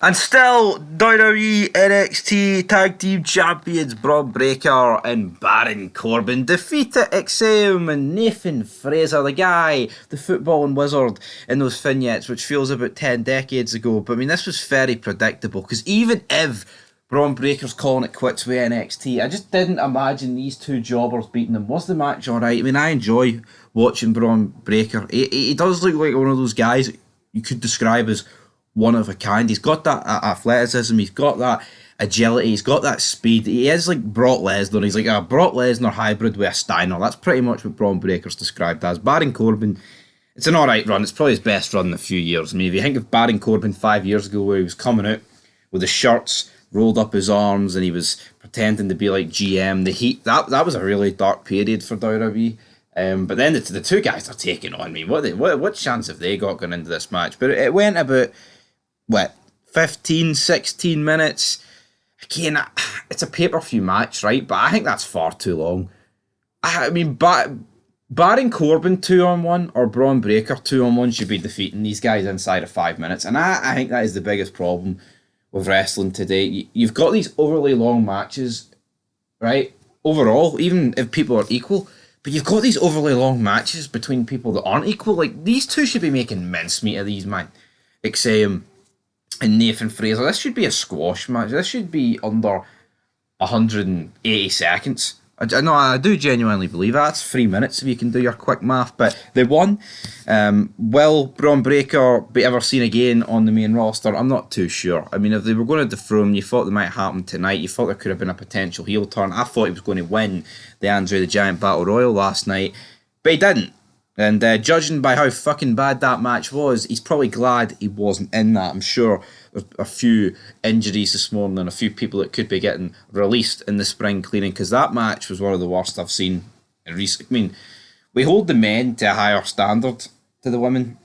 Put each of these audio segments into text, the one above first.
And still, WWE NXT Tag Team Champions Braun Breaker and Baron Corbin defeated Extreme and Nathan Fraser, the guy, the footballing wizard in those vignettes, which feels about 10 decades ago. But I mean, this was very predictable because even if Braun Breaker's calling it quits with NXT, I just didn't imagine these two jobbers beating them. Was the match alright? I mean, I enjoy watching Braun Breaker. He does look like one of those guys you could describe as one of a kind. He's got that athleticism, he's got that agility, he's got that speed. He is like Brock Lesnar. He's like a Brock Lesnar hybrid with a Steiner. That's pretty much what Braun Breaker's described as. Baron Corbin, it's an alright run. It's probably his best run in a few years. I mean, if you think of Baron Corbin 5 years ago, where he was coming out with the shirts rolled up his arms and he was pretending to be like GM, the Heat, that was a really dark period for WWE. But then the two guys are taking on me. What chance have they got going into this match? But it went about 15, 16 minutes. Again, it's a pay-per-view match, right? But I think that's far too long. I mean, Baron Corbin 2-on-1 or Braun Breaker 2-on-1 should be defeating these guys inside of 5 minutes. And I think that is the biggest problem with wrestling today. You've got these overly long matches, right? Overall, even if people are equal, but you've got these overly long matches between people that aren't equal. Like, these two should be making mincemeat of these, man. Except and Nathan Fraser, this should be a squash match. This should be under 180 seconds. I do genuinely believe that. That's 3 minutes if you can do your quick math. But they won. Will Braun Breaker be ever seen again on the main roster? I'm not too sure. I mean, if they were going to dethrone, you thought it might happen tonight. You thought there could have been a potential heel turn. I thought he was going to win the Andre the Giant Battle Royal last night. But he didn't. And judging by how fucking bad that match was, he's probably glad he wasn't in that. I'm sure there's a few injuries this morning and a few people that could be getting released in the spring cleaning, because that match was one of the worst I've seen in recent. I mean, we hold the men to a higher standard to the women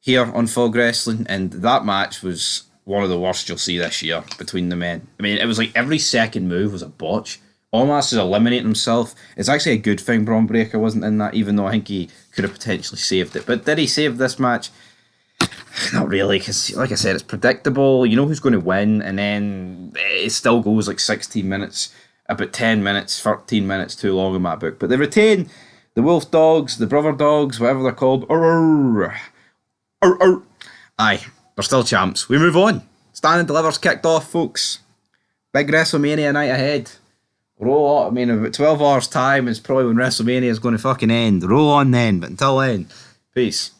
here on Fog Wrestling, and that match was one of the worst you'll see this year between the men. I mean, it was like every second move was a botch. Omos is eliminating himself. It's actually a good thing Braun Breaker wasn't in that, even though I think he could have potentially saved it. But did he save this match? Not really, because like I said, it's predictable. You know who's going to win, and then it still goes like 16 minutes, about 10 minutes, 13 minutes too long in my book. But they retain the Wolf Dogs, the Brother Dogs, whatever they're called. Aye, they're still champs. We move on. Stand and Deliver's kicked off, folks. Big WrestleMania night ahead. Roll on. I mean, about 12 hours time is probably when WrestleMania is going to fucking end. Roll on then, but until then, peace.